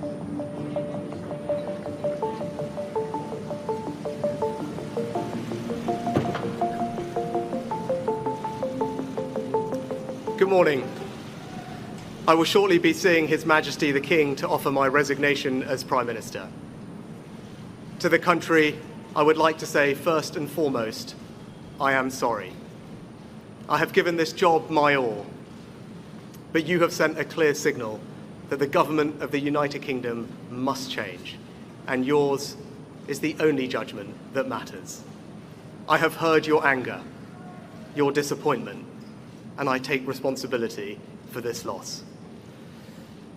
Good morning. I will shortly be seeing His Majesty the King to offer my resignation as Prime Minister. To the country, I would like to say first and foremost, I am sorry. I have given this job my all, but you have sent a clear signal that the government of the United Kingdom must change, and yours is the only judgment that matters. I have heard your anger, your disappointment, and I take responsibility for this loss.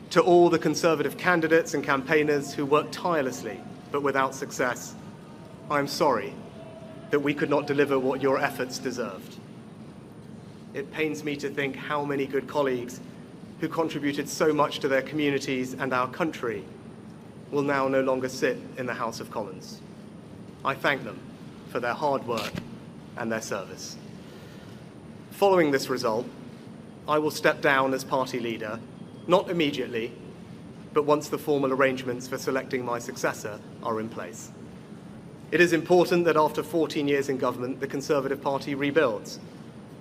To all the Conservative candidates and campaigners who worked tirelessly but without success, I am sorry that we could not deliver what your efforts deserved. It pains me to think how many good colleagues who contributed so much to their communities and our country will now no longer sit in the House of Commons. I thank them for their hard work and their service. Following this result, I will step down as party leader, not immediately, but once the formal arrangements for selecting my successor are in place. It is important that after 14 years in government, the Conservative Party rebuilds,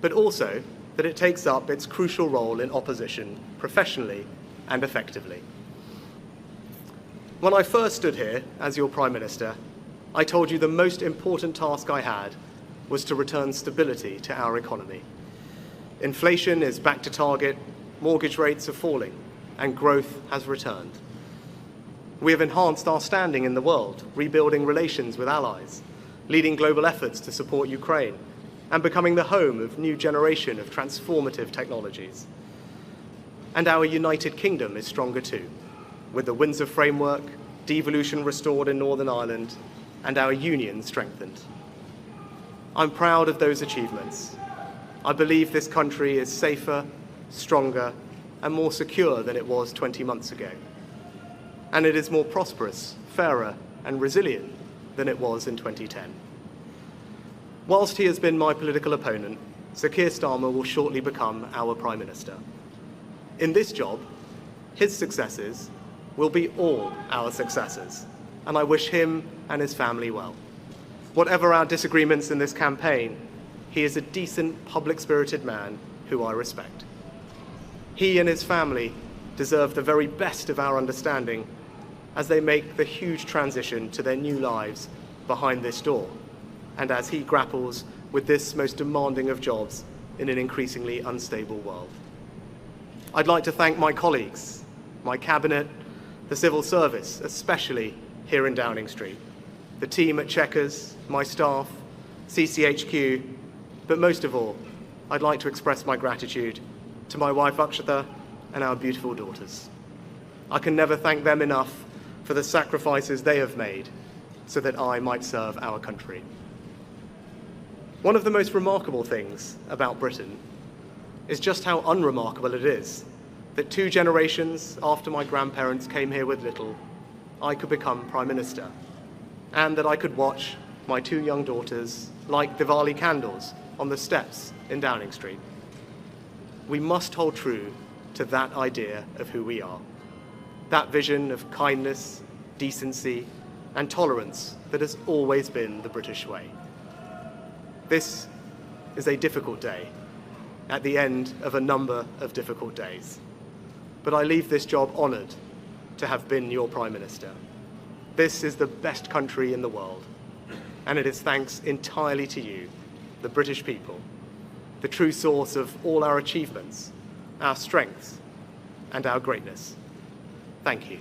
but also that it takes up its crucial role in opposition professionally and effectively. When I first stood here as your Prime Minister, I told you the most important task I had was to return stability to our economy. Inflation is back to target, mortgage rates are falling, and growth has returned. We have enhanced our standing in the world, rebuilding relations with allies, leading global efforts to support Ukraine, and becoming the home of a new generation of transformative technologies. And our United Kingdom is stronger too, with the Windsor Framework, devolution restored in Northern Ireland, and our union strengthened. I'm proud of those achievements. I believe this country is safer, stronger, and more secure than it was 20 months ago. And it is more prosperous, fairer, and resilient than it was in 2010. Whilst he has been my political opponent, Sir Keir Starmer will shortly become our Prime Minister. In this job, his successes will be all our successors, and I wish him and his family well. Whatever our disagreements in this campaign, he is a decent, public-spirited man who I respect. He and his family deserve the very best of our understanding as they make the huge transition to their new lives behind this door, and as he grapples with this most demanding of jobs in an increasingly unstable world. I'd like to thank my colleagues, my cabinet, the civil service, especially here in Downing Street, the team at Chequers, my staff, CCHQ, but most of all, I'd like to express my gratitude to my wife Akshata and our beautiful daughters. I can never thank them enough for the sacrifices they have made so that I might serve our country. One of the most remarkable things about Britain is just how unremarkable it is that 2 generations after my grandparents came here with little, I could become Prime Minister, and that I could watch my 2 young daughters light Diwali candles on the steps in Downing Street. We must hold true to that idea of who we are, that vision of kindness, decency, and tolerance that has always been the British way. This is a difficult day, at the end of a number of difficult days. But I leave this job honoured to have been your Prime Minister. This is the best country in the world, and it is thanks entirely to you, the British people, the true source of all our achievements, our strengths, and our greatness. Thank you.